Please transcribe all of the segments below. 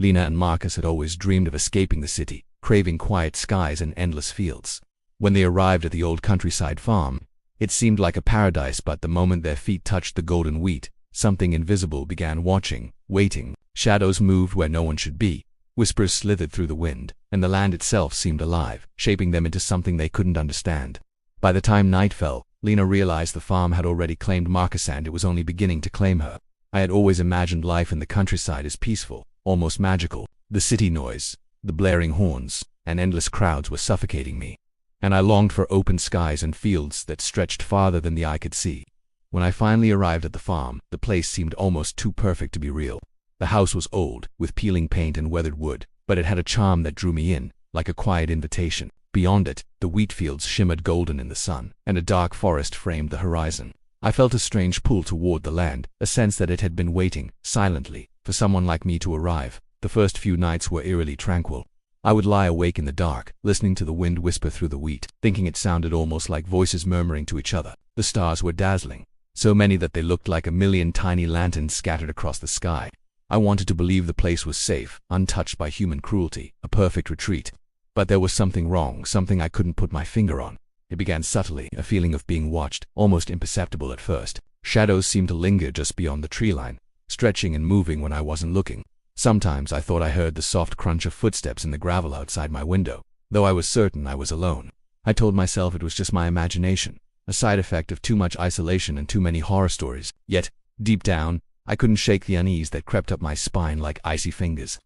Lena and Marcus had always dreamed of escaping the city, craving quiet skies and endless fields. When they arrived at the old countryside farm, it seemed like a paradise, but the moment their feet touched the golden wheat, something invisible began watching, waiting. Shadows moved where no one should be. Whispers slithered through the wind, and the land itself seemed alive, shaping them into something they couldn't understand. By the time night fell, Lena realized the farm had already claimed Marcus, and it was only beginning to claim her. I had always imagined life in the countryside as peaceful, almost magical. The city noise, the blaring horns, and endless crowds were suffocating me, and I longed for open skies and fields that stretched farther than the eye could see. When I finally arrived at the farm, the place seemed almost too perfect to be real. The house was old, with peeling paint and weathered wood, but it had a charm that drew me in, like a quiet invitation. Beyond it, the wheat fields shimmered golden in the sun, and a dark forest framed the horizon. I felt a strange pull toward the land, a sense that it had been waiting, silently, for someone like me to arrive. The first few nights were eerily tranquil. I would lie awake in the dark, listening to the wind whisper through the wheat, thinking it sounded almost like voices murmuring to each other. The stars were dazzling, so many that they looked like a million tiny lanterns scattered across the sky. I wanted to believe the place was safe, untouched by human cruelty, a perfect retreat. But there was something wrong, something I couldn't put my finger on. It began subtly, a feeling of being watched, almost imperceptible at first. Shadows seemed to linger just beyond the tree line, stretching and moving when I wasn't looking. Sometimes I thought I heard the soft crunch of footsteps in the gravel outside my window, though I was certain I was alone. I told myself it was just my imagination, a side effect of too much isolation and too many horror stories. Yet, deep down, I couldn't shake the unease that crept up my spine like icy fingers.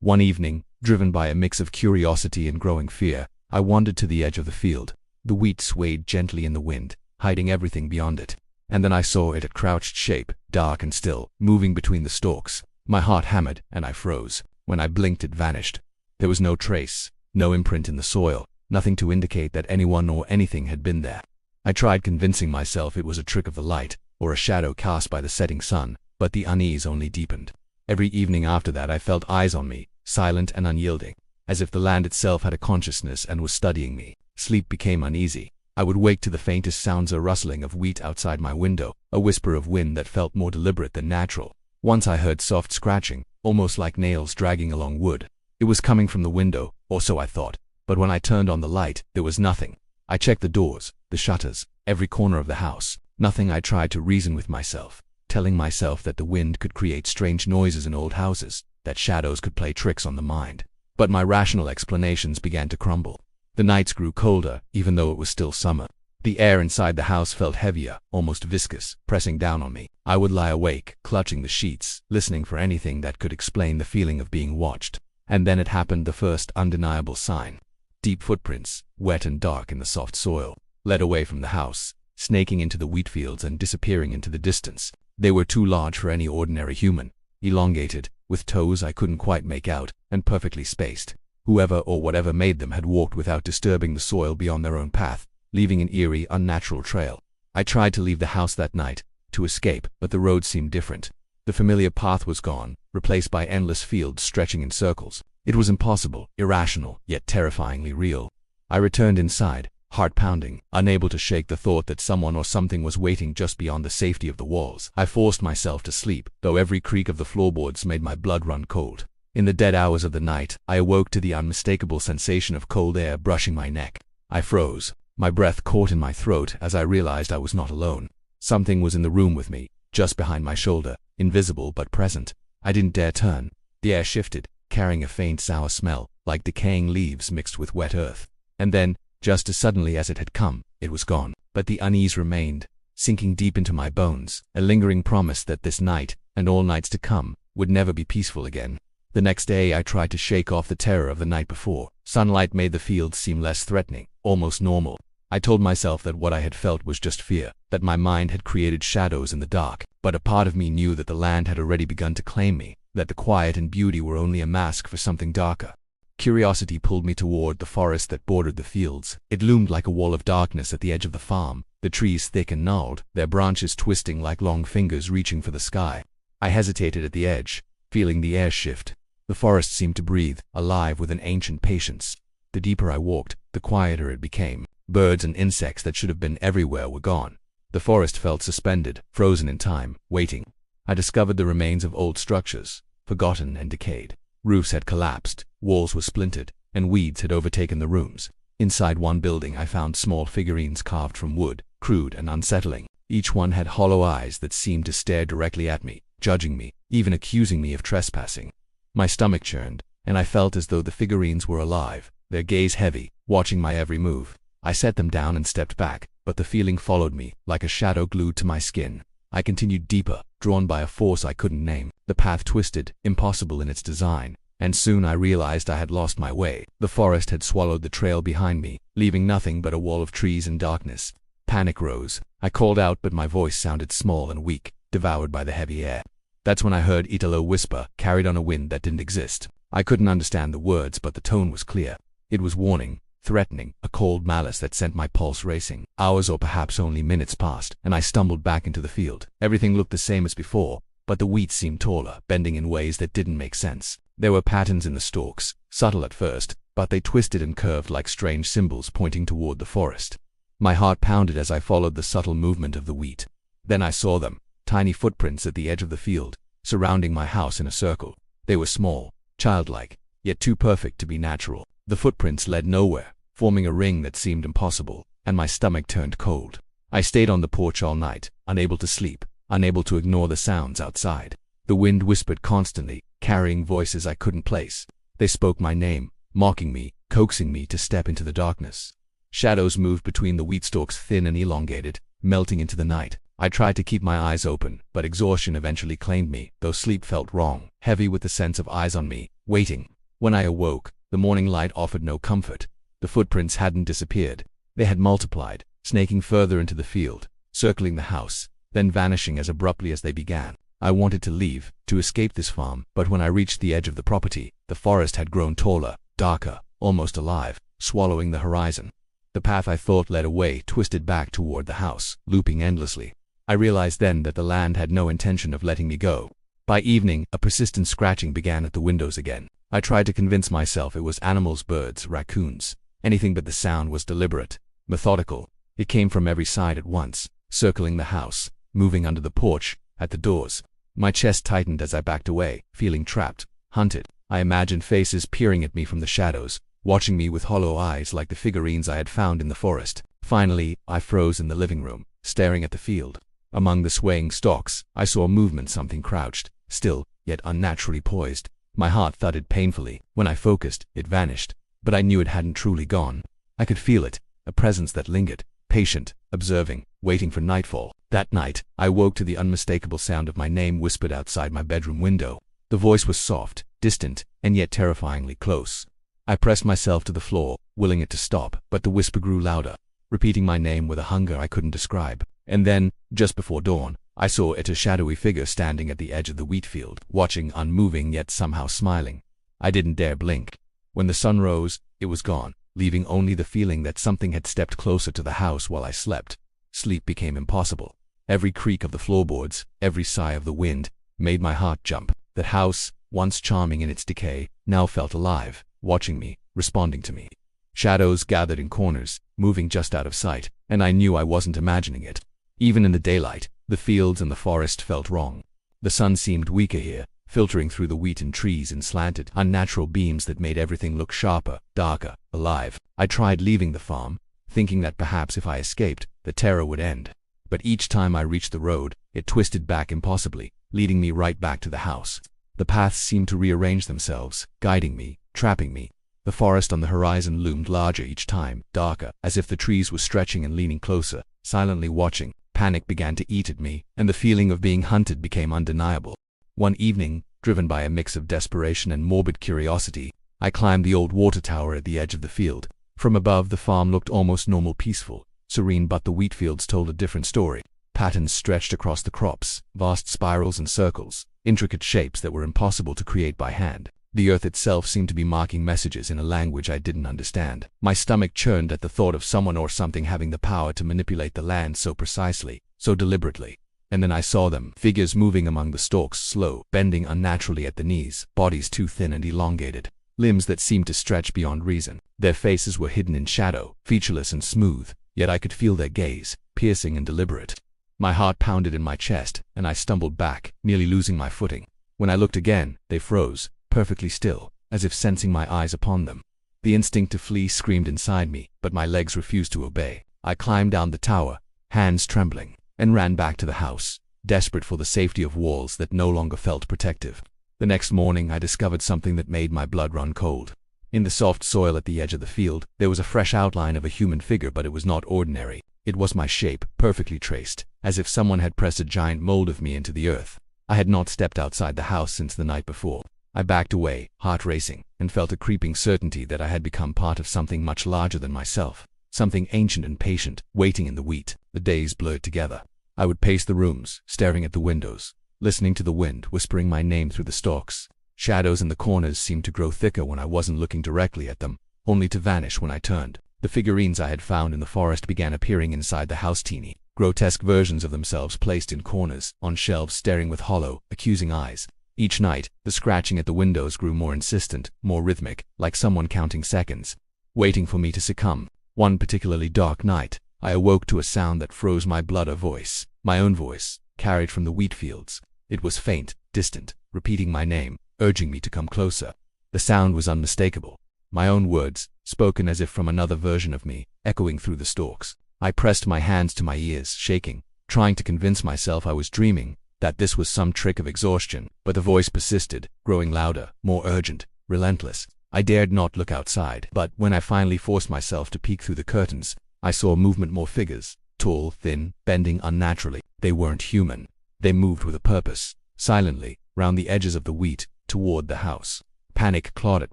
One evening, driven by a mix of curiosity and growing fear, I wandered to the edge of the field. The wheat swayed gently in the wind, hiding everything beyond it. And then I saw it at crouched shape, dark and still, moving between the stalks. My heart hammered, and I froze. When I blinked, it vanished. There was no trace, no imprint in the soil, nothing to indicate that anyone or anything had been there. I tried convincing myself it was a trick of the light, or a shadow cast by the setting sun, but the unease only deepened. Every evening after that I felt eyes on me, silent and unyielding, as if the land itself had a consciousness and was studying me. Sleep became uneasy. I would wake to the faintest sounds, a rustling of wheat outside my window, a whisper of wind that felt more deliberate than natural. Once I heard soft scratching, almost like nails dragging along wood. It was coming from the window, or so I thought, but when I turned on the light, there was nothing. I checked the doors, the shutters, every corner of the house. Nothing. I tried to reason with myself, telling myself that the wind could create strange noises in old houses, that shadows could play tricks on the mind. But my rational explanations began to crumble. The nights grew colder, even though it was still summer. The air inside the house felt heavier, almost viscous, pressing down on me. I would lie awake, clutching the sheets, listening for anything that could explain the feeling of being watched. And then it happened, the first undeniable sign. Deep footprints, wet and dark in the soft soil, led away from the house, snaking into the wheat fields and disappearing into the distance. They were too large for any ordinary human, elongated, with toes I couldn't quite make out, and perfectly spaced. Whoever or whatever made them had walked without disturbing the soil beyond their own path, leaving an eerie, unnatural trail. I tried to leave the house that night, to escape, but the road seemed different. The familiar path was gone, replaced by endless fields stretching in circles. It was impossible, irrational, yet terrifyingly real. I returned inside, heart pounding, unable to shake the thought that someone or something was waiting just beyond the safety of the walls. I forced myself to sleep, though every creak of the floorboards made my blood run cold. In the dead hours of the night, I awoke to the unmistakable sensation of cold air brushing my neck. I froze. My breath caught in my throat as I realized I was not alone. Something was in the room with me, just behind my shoulder, invisible but present. I didn't dare turn. The air shifted, carrying a faint sour smell, like decaying leaves mixed with wet earth. And then, just as suddenly as it had come, it was gone. But the unease remained, sinking deep into my bones, a lingering promise that this night, and all nights to come, would never be peaceful again. The next day I tried to shake off the terror of the night before. Sunlight made the fields seem less threatening, almost normal. I told myself that what I had felt was just fear, that my mind had created shadows in the dark. But a part of me knew that the land had already begun to claim me, that the quiet and beauty were only a mask for something darker. Curiosity pulled me toward the forest that bordered the fields. It loomed like a wall of darkness at the edge of the farm, the trees thick and gnarled, their branches twisting like long fingers reaching for the sky. I hesitated at the edge, feeling the air shift. The forest seemed to breathe, alive with an ancient patience. The deeper I walked, the quieter it became. Birds and insects that should have been everywhere were gone. The forest felt suspended, frozen in time, waiting. I discovered the remains of old structures, forgotten and decayed. Roofs had collapsed, walls were splintered, and weeds had overtaken the rooms. Inside one building I found small figurines carved from wood, crude and unsettling. Each one had hollow eyes that seemed to stare directly at me, judging me, even accusing me of trespassing. My stomach churned, and I felt as though the figurines were alive, their gaze heavy, watching my every move. I set them down and stepped back, but the feeling followed me, like a shadow glued to my skin. I continued deeper, drawn by a force I couldn't name. The path twisted, impossible in its design, and soon I realized I had lost my way. The forest had swallowed the trail behind me, leaving nothing but a wall of trees and darkness. Panic rose. I called out, but my voice sounded small and weak, devoured by the heavy air. That's when I heard Italo whisper, carried on a wind that didn't exist. I couldn't understand the words, but the tone was clear. It was warning, threatening, a cold malice that sent my pulse racing. Hours or perhaps only minutes passed, and I stumbled back into the field. Everything looked the same as before, but the wheat seemed taller, bending in ways that didn't make sense. There were patterns in the stalks, subtle at first, but they twisted and curved like strange symbols pointing toward the forest. My heart pounded as I followed the subtle movement of the wheat. Then I saw them, tiny footprints at the edge of the field, surrounding my house in a circle. They were small, childlike, yet too perfect to be natural. The footprints led nowhere, forming a ring that seemed impossible, and my stomach turned cold. I stayed on the porch all night, unable to sleep, unable to ignore the sounds outside. The wind whispered constantly, carrying voices I couldn't place. They spoke my name, mocking me, coaxing me to step into the darkness. Shadows moved between the wheat stalks, thin and elongated, melting into the night. I tried to keep my eyes open, but exhaustion eventually claimed me, though sleep felt wrong, heavy with the sense of eyes on me, waiting. When I awoke, the morning light offered no comfort. The footprints hadn't disappeared. They had multiplied, snaking further into the field, circling the house, then vanishing as abruptly as they began. I wanted to leave, to escape this farm, but when I reached the edge of the property, the forest had grown taller, darker, almost alive, swallowing the horizon. The path I thought led away twisted back toward the house, looping endlessly. I realized then that the land had no intention of letting me go. By evening, a persistent scratching began at the windows again. I tried to convince myself it was animals, birds, raccoons. Anything but the sound was deliberate, methodical. It came from every side at once, circling the house, moving under the porch, at the doors. My chest tightened as I backed away, feeling trapped, hunted. I imagined faces peering at me from the shadows, watching me with hollow eyes like the figurines I had found in the forest. Finally, I froze in the living room, staring at the field. Among the swaying stalks, I saw movement, something crouched, still, yet unnaturally poised. My heart thudded painfully. When I focused, it vanished, but I knew it hadn't truly gone. I could feel it, a presence that lingered, patient, observing, waiting for nightfall. That night, I woke to the unmistakable sound of my name whispered outside my bedroom window. The voice was soft, distant, and yet terrifyingly close. I pressed myself to the floor, willing it to stop, but the whisper grew louder, repeating my name with a hunger I couldn't describe. And then, just before dawn, I saw it, a shadowy figure standing at the edge of the wheat field, watching, unmoving yet somehow smiling. I didn't dare blink. When the sun rose, it was gone, leaving only the feeling that something had stepped closer to the house while I slept. Sleep became impossible. Every creak of the floorboards, every sigh of the wind, made my heart jump. That house, once charming in its decay, now felt alive, watching me, responding to me. Shadows gathered in corners, moving just out of sight, and I knew I wasn't imagining it. Even in the daylight, the fields and the forest felt wrong. The sun seemed weaker here, filtering through the wheat and trees in slanted, unnatural beams that made everything look sharper, darker, alive. I tried leaving the farm, thinking that perhaps if I escaped, the terror would end. But each time I reached the road, it twisted back impossibly, leading me right back to the house. The paths seemed to rearrange themselves, guiding me, trapping me. The forest on the horizon loomed larger each time, darker, as if the trees were stretching and leaning closer, silently watching. Panic began to eat at me, and the feeling of being hunted became undeniable. One evening, driven by a mix of desperation and morbid curiosity, I climbed the old water tower at the edge of the field. From above, the farm looked almost normal, peaceful, serene, but the wheat fields told a different story. Patterns stretched across the crops, vast spirals and circles, intricate shapes that were impossible to create by hand. The earth itself seemed to be marking messages in a language I didn't understand. My stomach churned at the thought of someone or something having the power to manipulate the land so precisely, so deliberately. And then I saw them, figures moving among the stalks, slow, bending unnaturally at the knees, bodies too thin and elongated, limbs that seemed to stretch beyond reason. Their faces were hidden in shadow, featureless and smooth, yet I could feel their gaze, piercing and deliberate. My heart pounded in my chest, and I stumbled back, nearly losing my footing. When I looked again, they froze, perfectly still, as if sensing my eyes upon them. The instinct to flee screamed inside me, but my legs refused to obey. I climbed down the tower, hands trembling, and ran back to the house, desperate for the safety of walls that no longer felt protective. The next morning I discovered something that made my blood run cold. In the soft soil at the edge of the field, there was a fresh outline of a human figure, but it was not ordinary. It was my shape, perfectly traced, as if someone had pressed a giant mold of me into the earth. I had not stepped outside the house since the night before. I backed away, heart racing, and felt a creeping certainty that I had become part of something much larger than myself, something ancient and patient, waiting in the wheat. The days blurred together. I would pace the rooms, staring at the windows, listening to the wind whispering my name through the stalks. Shadows in the corners seemed to grow thicker when I wasn't looking directly at them, only to vanish when I turned. The figurines I had found in the forest began appearing inside the house, teeny, grotesque versions of themselves placed in corners, on shelves, staring with hollow, accusing eyes. Each night, the scratching at the windows grew more insistent, more rhythmic, like someone counting seconds, waiting for me to succumb. One particularly dark night, I awoke to a sound that froze my blood, a voice, my own voice, carried from the wheat fields. It was faint, distant, repeating my name, urging me to come closer. The sound was unmistakable. My own words, spoken as if from another version of me, echoing through the stalks. I pressed my hands to my ears, shaking, trying to convince myself I was dreaming, that this was some trick of exhaustion, but the voice persisted, growing louder, more urgent, relentless. I dared not look outside, but when I finally forced myself to peek through the curtains, I saw movement, more figures, tall, thin, bending unnaturally. They weren't human. They moved with a purpose, silently, round the edges of the wheat, toward the house. Panic clawed at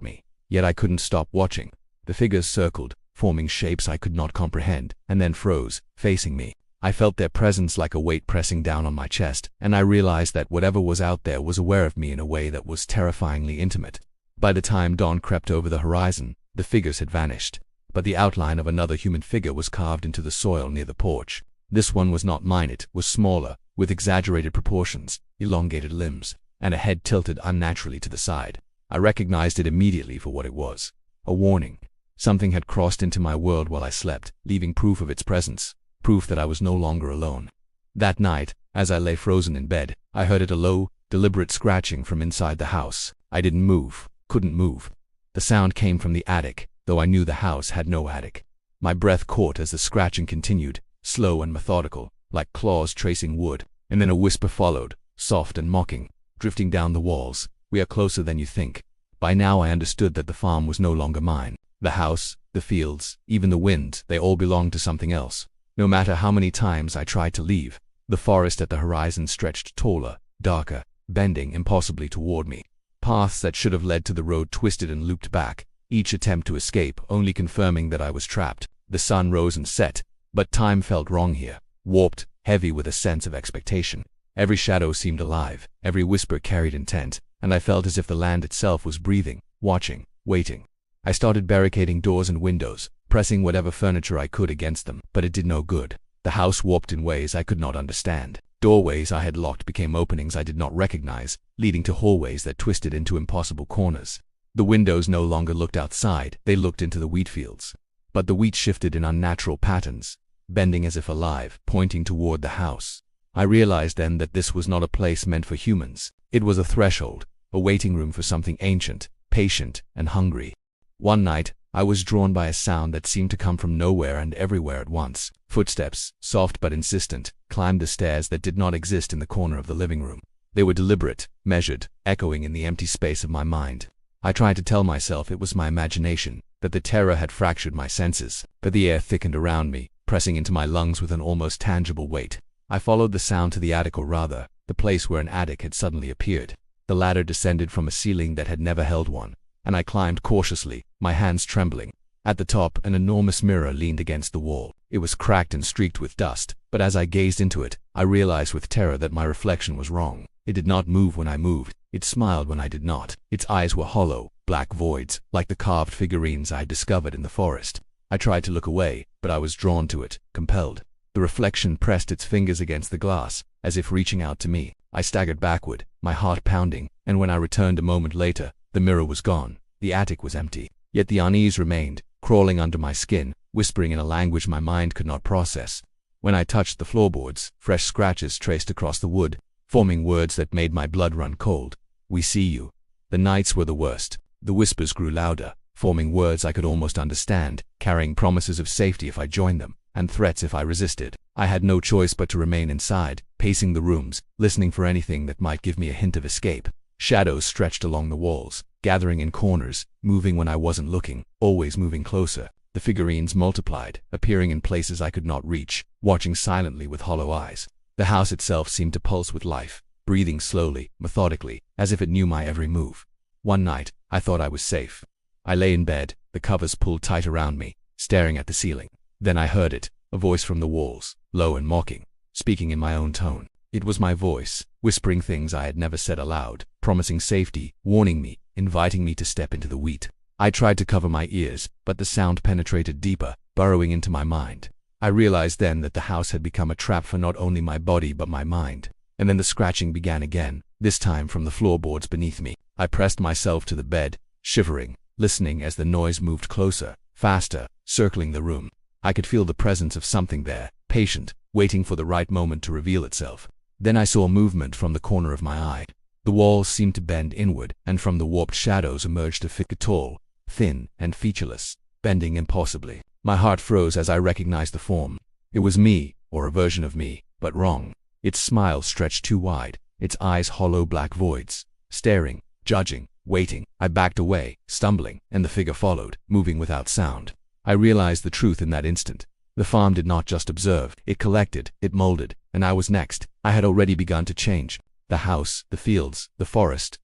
me, yet I couldn't stop watching. The figures circled, forming shapes I could not comprehend, and then froze, facing me. I felt their presence like a weight pressing down on my chest, and I realized that whatever was out there was aware of me in a way that was terrifyingly intimate. By the time dawn crept over the horizon, the figures had vanished, but the outline of another human figure was carved into the soil near the porch. This one was not mine. It was smaller, with exaggerated proportions, elongated limbs, and a head tilted unnaturally to the side. I recognized it immediately for what it was. A warning. Something had crossed into my world while I slept, leaving proof of its presence, proof that I was no longer alone. That night, as I lay frozen in bed, I heard a low, deliberate scratching from inside the house. I didn't move, couldn't move. The sound came from the attic, though I knew the house had no attic. My breath caught as the scratching continued, slow and methodical, like claws tracing wood, and then a whisper followed, soft and mocking, drifting down the walls. "We are closer than you think." By now I understood that the farm was no longer mine. The house, the fields, even the wind, they all belonged to something else. No matter how many times I tried to leave, the forest at the horizon stretched taller, darker, bending impossibly toward me. Paths that should have led to the road twisted and looped back, each attempt to escape only confirming that I was trapped. The sun rose and set, but time felt wrong here, warped, heavy with a sense of expectation. Every shadow seemed alive, every whisper carried intent, and I felt as if the land itself was breathing, watching, waiting. I started barricading doors and windows, pressing whatever furniture I could against them, but it did no good. The house warped in ways I could not understand. Doorways I had locked became openings I did not recognize, leading to hallways that twisted into impossible corners. The windows no longer looked outside, they looked into the wheat fields. But the wheat shifted in unnatural patterns, bending as if alive, pointing toward the house. I realized then that this was not a place meant for humans. It was a threshold, a waiting room for something ancient, patient, and hungry. One night, I was drawn by a sound that seemed to come from nowhere and everywhere at once. Footsteps, soft but insistent, climbed the stairs that did not exist in the corner of the living room. They were deliberate, measured, echoing in the empty space of my mind. I tried to tell myself it was my imagination, that the terror had fractured my senses, but the air thickened around me, pressing into my lungs with an almost tangible weight. I followed the sound to the attic, or rather, the place where an attic had suddenly appeared. The ladder descended from a ceiling that had never held one, and I climbed cautiously, my hands trembling. At the top, an enormous mirror leaned against the wall. It was cracked and streaked with dust, but as I gazed into it, I realized with terror that my reflection was wrong. It did not move when I moved. It smiled when I did not. Its eyes were hollow, black voids, like the carved figurines I had discovered in the forest. I tried to look away, but I was drawn to it, compelled. The reflection pressed its fingers against the glass, as if reaching out to me. I staggered backward, my heart pounding, and when I returned a moment later, the mirror was gone. The attic was empty. Yet the unease remained, crawling under my skin, whispering in a language my mind could not process. When I touched the floorboards, fresh scratches traced across the wood, forming words that made my blood run cold. "We see you." The nights were the worst. The whispers grew louder, forming words I could almost understand, carrying promises of safety if I joined them, and threats if I resisted. I had no choice but to remain inside, pacing the rooms, listening for anything that might give me a hint of escape. Shadows stretched along the walls, gathering in corners, moving when I wasn't looking, always moving closer. The figurines multiplied, appearing in places I could not reach, watching silently with hollow eyes. The house itself seemed to pulse with life, breathing slowly, methodically, as if it knew my every move. One night, I thought I was safe. I lay in bed, the covers pulled tight around me, staring at the ceiling. Then I heard it, a voice from the walls, low and mocking, speaking in my own tone. It was my voice, whispering things I had never said aloud, promising safety, warning me, inviting me to step into the wheat. I tried to cover my ears, but the sound penetrated deeper, burrowing into my mind. I realized then that the house had become a trap for not only my body but my mind. And then the scratching began again, this time from the floorboards beneath me. I pressed myself to the bed, shivering, listening as the noise moved closer, faster, circling the room. I could feel the presence of something there, patient, waiting for the right moment to reveal itself. Then I saw movement from the corner of my eye. The walls seemed to bend inward, and from the warped shadows emerged a figure tall, thin, and featureless, bending impossibly. My heart froze as I recognized the form. It was me, or a version of me, but wrong. Its smile stretched too wide, its eyes hollow black voids, staring, judging, waiting. I backed away, stumbling, and the figure followed, moving without sound. I realized the truth in that instant. The farm did not just observe, it collected, it molded, and I was next. I had already begun to change. The house, the fields, the forest,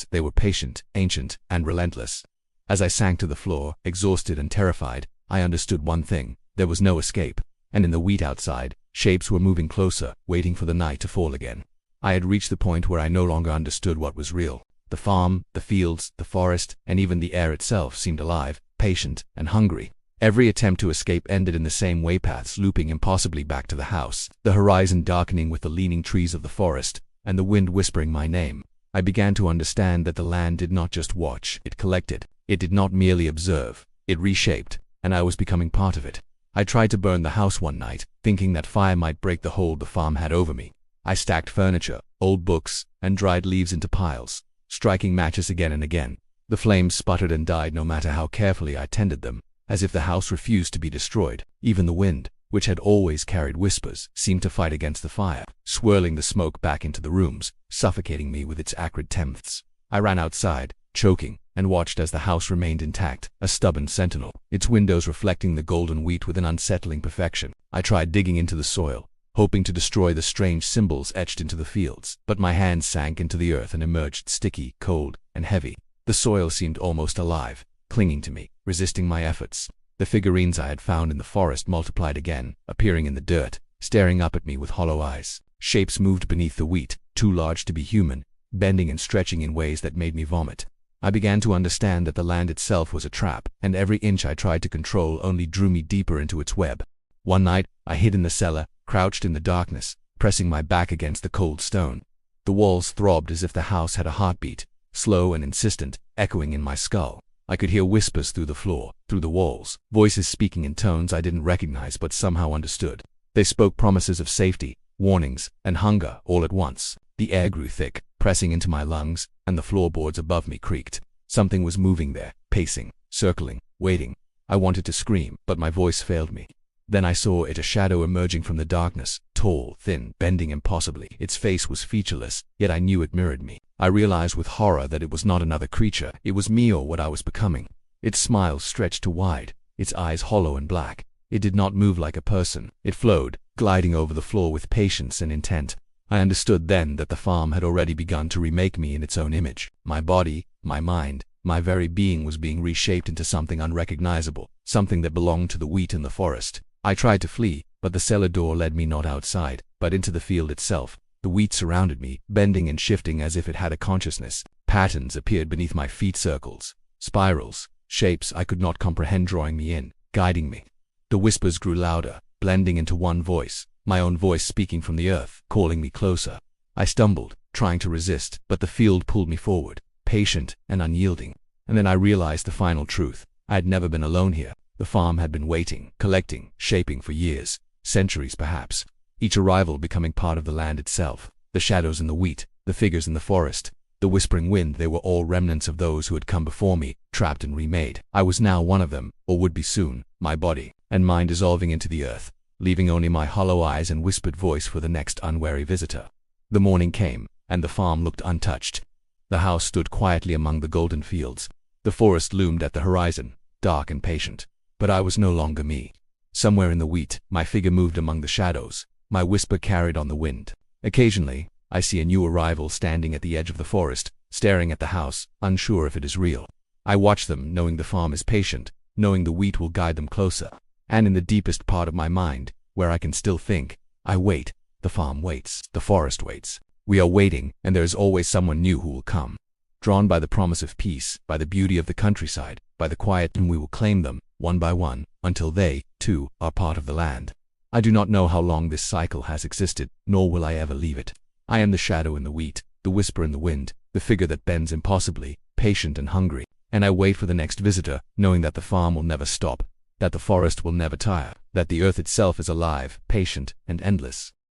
they were patient, ancient, and relentless. As I sank to the floor, exhausted and terrified, I understood one thing: there was no escape. And in the wheat outside, shapes were moving closer, waiting for the night to fall again. I had reached the point where I no longer understood what was real. The farm, the fields, the forest, and even the air itself seemed alive, patient, and hungry. Every attempt to escape ended in the same way, paths looping impossibly back to the house, the horizon darkening with the leaning trees of the forest, and the wind whispering my name. I began to understand that the land did not just watch, it collected. It did not merely observe, it reshaped, and I was becoming part of it. I tried to burn the house one night, thinking that fire might break the hold the farm had over me. I stacked furniture, old books, and dried leaves into piles, striking matches again and again. The flames sputtered and died no matter how carefully I tended them, as if the house refused to be destroyed. Even the wind, which had always carried whispers, seemed to fight against the fire, swirling the smoke back into the rooms, suffocating me with its acrid tempths. I ran outside, choking, and watched as the house remained intact, a stubborn sentinel, its windows reflecting the golden wheat with an unsettling perfection. I tried digging into the soil, hoping to destroy the strange symbols etched into the fields, but my hands sank into the earth and emerged sticky, cold, and heavy. The soil seemed almost alive, clinging to me, resisting my efforts. The figurines I had found in the forest multiplied again, appearing in the dirt, staring up at me with hollow eyes. Shapes moved beneath the wheat, too large to be human, bending and stretching in ways that made me vomit. I began to understand that the land itself was a trap, and every inch I tried to control only drew me deeper into its web. One night, I hid in the cellar, crouched in the darkness, pressing my back against the cold stone. The walls throbbed as if the house had a heartbeat, slow and insistent, echoing in my skull. I could hear whispers through the floor, through the walls, voices speaking in tones I didn't recognize but somehow understood. They spoke promises of safety, warnings, and hunger all at once. The air grew thick, pressing into my lungs, and the floorboards above me creaked. Something was moving there, pacing, circling, waiting. I wanted to scream, but my voice failed me. Then I saw it, a shadow emerging from the darkness, tall, thin, bending impossibly. Its face was featureless, yet I knew it mirrored me. I realized with horror that it was not another creature, it was me, or what I was becoming. Its smile stretched too wide, its eyes hollow and black. It did not move like a person. It flowed, gliding over the floor with patience and intent. I understood then that the farm had already begun to remake me in its own image. My body, my mind, my very being was being reshaped into something unrecognizable, something that belonged to the wheat in the forest. I tried to flee, but the cellar door led me not outside, but into the field itself. The wheat surrounded me, bending and shifting as if it had a consciousness. Patterns appeared beneath my feet, circles, spirals, shapes I could not comprehend, drawing me in, guiding me. The whispers grew louder, blending into one voice, my own voice speaking from the earth, calling me closer. I stumbled, trying to resist, but the field pulled me forward, patient and unyielding. And then I realized the final truth. I had never been alone here. The farm had been waiting, collecting, shaping for years, centuries perhaps, each arrival becoming part of the land itself. The shadows in the wheat, the figures in the forest, The whispering wind, they were all remnants of those who had come before me, trapped and remade. I was now one of them, or would be soon, my body and mind dissolving into the earth, leaving only my hollow eyes and whispered voice for the next unwary visitor. The morning came, and the farm looked untouched. The house stood quietly among the golden fields. The forest loomed at the horizon, dark and patient. But I was no longer me. Somewhere in the wheat, my figure moved among the shadows, my whisper carried on the wind. Occasionally, I see a new arrival standing at the edge of the forest, staring at the house, unsure if it is real. I watch them, knowing the farm is patient, knowing the wheat will guide them closer. And in the deepest part of my mind, where I can still think, I wait. The farm waits. The forest waits. We are waiting, and there is always someone new who will come. Drawn by the promise of peace, by the beauty of the countryside, by the quiet, and we will claim them, one by one, until they, too, are part of the land. I do not know how long this cycle has existed, nor will I ever leave it. I am the shadow in the wheat, the whisper in the wind, the figure that bends impossibly, patient and hungry, and I wait for the next visitor, knowing that the farm will never stop, that the forest will never tire, that the earth itself is alive, patient, and endless.